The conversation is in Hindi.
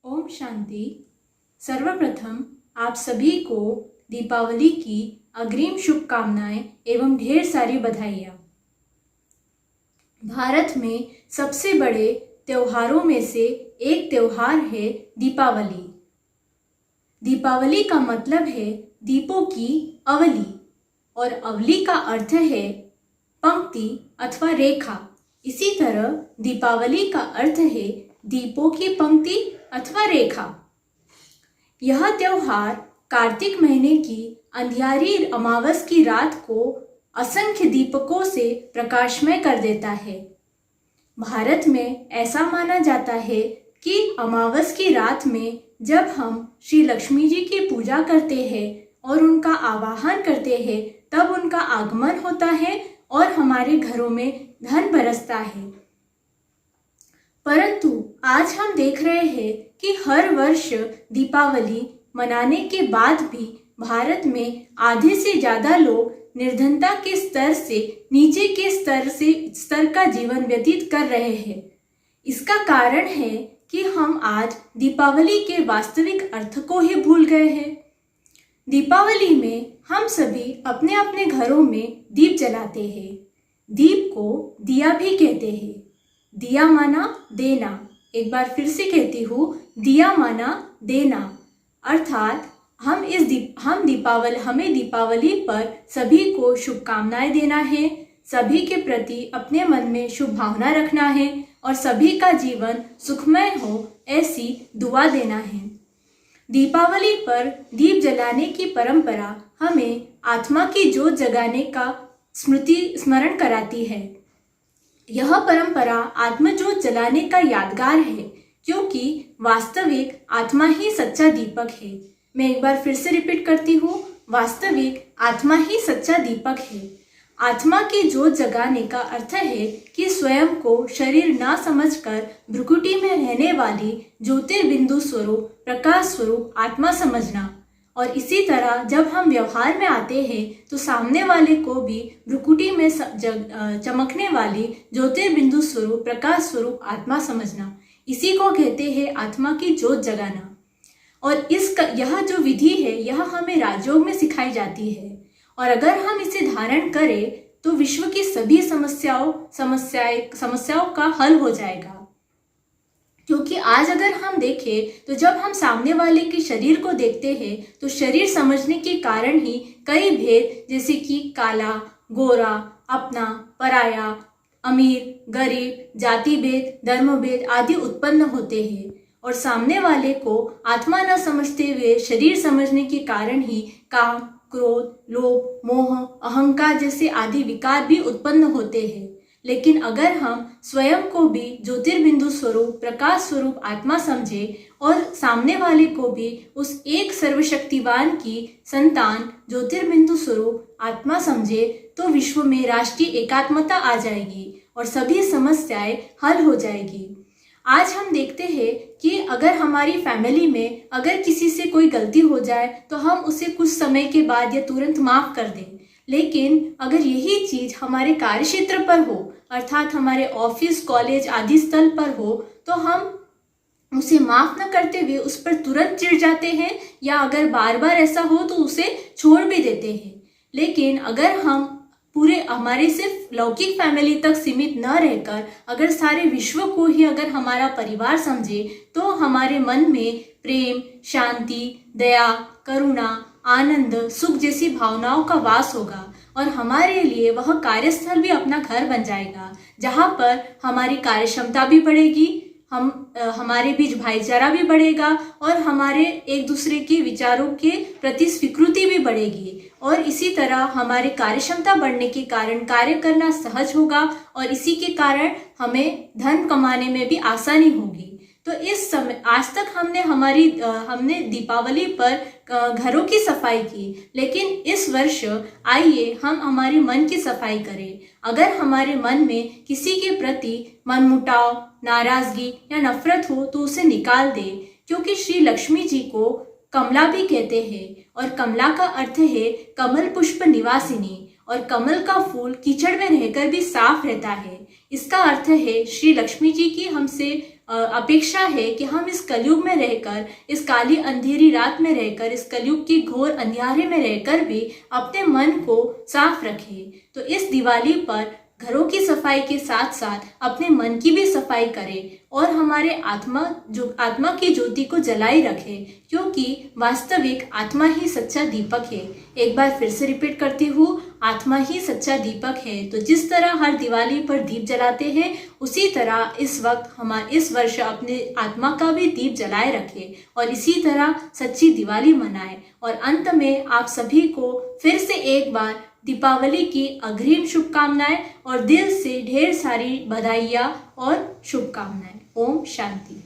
ओम शांति। सर्वप्रथम आप सभी को दीपावली की अग्रिम शुभकामनाएं एवं ढेर सारी बधाइयाँ। भारत में सबसे बड़े त्योहारों में से एक त्योहार है दीपावली। दीपावली का मतलब है दीपों की अवली और अवली का अर्थ है पंक्ति अथवा रेखा। इसी तरह दीपावली का अर्थ है दीपों की पंक्ति अथवा रेखा। यह त्योहार कार्तिक महीने की अंधियारी अमावस की रात को असंख्य दीपकों से प्रकाशमय कर देता है। भारत में ऐसा माना जाता है कि अमावस की रात में जब हम श्री लक्ष्मी जी की पूजा करते हैं और उनका आवाहन करते हैं तब उनका आगमन होता है और हमारे घरों में धन बरसता है। परंतु आज हम देख रहे हैं कि हर वर्ष दीपावली मनाने के बाद भी भारत में आधे से ज़्यादा लोग निर्धनता के स्तर से नीचे के स्तर का जीवन व्यतीत कर रहे हैं। इसका कारण है कि हम आज दीपावली के वास्तविक अर्थ को ही भूल गए हैं। दीपावली में हम सभी अपने अपने घरों में दीप जलाते हैं। दीप को दिया भी कहते हैं। दिया माना देना। एक बार फिर से कहती हूँ, दिया माना देना। अर्थात हमें दीपावली पर सभी को शुभकामनाएं देना है, सभी के प्रति अपने मन में शुभ भावना रखना है और सभी का जीवन सुखमय हो ऐसी दुआ देना है। दीपावली पर दीप जलाने की परंपरा हमें आत्मा की ज्योत जगाने का स्मरण कराती है। यह परंपरा आत्मज्योत जलाने का यादगार है, क्योंकि वास्तविक आत्मा ही सच्चा दीपक है। मैं एक बार फिर से रिपीट करती हूँ, वास्तविक आत्मा ही सच्चा दीपक है। आत्मा की ज्योत जगाने का अर्थ है कि स्वयं को शरीर ना समझकर भ्रुकुटी में रहने वाली ज्योतिर्बिंदु स्वरूप प्रकाश स्वरूप आत्मा समझना। और इसी तरह जब हम व्यवहार में आते हैं तो सामने वाले को भी भ्रुकुटी में चमकने वाली ज्योतिर्बिंदु स्वरूप प्रकाश स्वरूप आत्मा समझना। इसी को कहते हैं आत्मा की ज्योत जगाना। और यह जो विधि है यह हमें राजयोग में सिखाई जाती है। और अगर हम इसे धारण करें तो विश्व की सभी समस्याओं का हल हो जाएगा। क्योंकि आज अगर हम देखें तो जब हम सामने वाले के शरीर को देखते हैं तो शरीर समझने के कारण ही कई भेद जैसे कि काला, गोरा, अपना, पराया, अमीर, गरीब, जाति भेद, धर्म भेद आदि उत्पन्न होते हैं। और सामने वाले को आत्मा न समझते हुए शरीर समझने के कारण ही काम, क्रोध, लोभ, मोह, अहंकार जैसे आदि विकार भी उत्पन्न होते हैं। लेकिन अगर हम स्वयं को भी ज्योतिर्बिंदु स्वरूप प्रकाश स्वरूप आत्मा समझे और सामने वाले को भी उस एक सर्वशक्तिवान की संतान ज्योतिर्बिंदु स्वरूप आत्मा समझे तो विश्व में राष्ट्रीय एकात्मता आ जाएगी और सभी समस्याएं हल हो जाएगी। आज हम देखते हैं कि अगर हमारी फैमिली में अगर किसी से कोई गलती हो जाए तो हम उसे कुछ समय के बाद या तुरंत माफ कर दें। लेकिन अगर यही चीज हमारे कार्यक्षेत्र पर हो अर्थात हमारे ऑफिस, कॉलेज आदि स्थल पर हो तो हम उसे माफ न करते हुए उस पर तुरंत चिढ़ जाते हैं या अगर बार बार ऐसा हो तो उसे छोड़ भी देते हैं। लेकिन अगर हम पूरे हमारे सिर्फ लौकिक फैमिली तक सीमित न रहकर अगर सारे विश्व को ही अगर हमारा परिवार समझे तो हमारे मन में प्रेम, शांति, दया, करुणा, आनंद, सुख जैसी भावनाओं का वास होगा और हमारे लिए वह कार्यस्थल भी अपना घर बन जाएगा, जहाँ पर हमारी कार्यक्षमता भी बढ़ेगी, हमारे बीच भाईचारा भी बढ़ेगा और हमारे एक दूसरे के विचारों के प्रति स्वीकृति भी बढ़ेगी। और इसी तरह हमारी कार्यक्षमता बढ़ने के कारण कार्य करना सहज होगा और इसी के कारण हमें धन कमाने में भी आसानी होगी। तो इस समय आज तक हमने दीपावली पर घरों की सफाई की, लेकिन इस वर्ष आइए हम हमारे मन की सफाई करें। अगर हमारे मन में किसी के प्रति मनमुटाव, नाराजगी या नफरत हो तो उसे निकाल दें, क्योंकि श्री लक्ष्मी जी को कमला भी कहते हैं और कमला का अर्थ है कमल पुष्प निवासिनी और कमल का फूल कीचड़ में रहकर भी साफ रहता है। इसका अर्थ है श्री लक्ष्मी जी की हमसे अपेक्षा है कि हम इस कलयुग में रहकर, इस काली अंधेरी रात में रहकर, इस कलयुग की घोर अंधियारे में रहकर भी अपने मन को साफ रखें। तो इस दिवाली पर घरों की सफाई के साथ साथ अपने मन की भी सफाई करें और हमारे आत्मा की ज्योति को जलाई रखें, क्योंकि वास्तविक आत्मा ही सच्चा दीपक है। एक बार फिर से रिपीट करती हूँ, आत्मा ही सच्चा दीपक है। तो जिस तरह हर दिवाली पर दीप जलाते हैं, उसी तरह इस वर्ष अपने आत्मा का भी दीप जलाए रखें और इसी तरह सच्ची दिवाली मनाएं। और अंत में आप सभी को फिर से एक बार दीपावली की अग्रिम शुभकामनाएं और दिल से ढेर सारी बधाइयाँ और शुभकामनाएं। ओम शांति।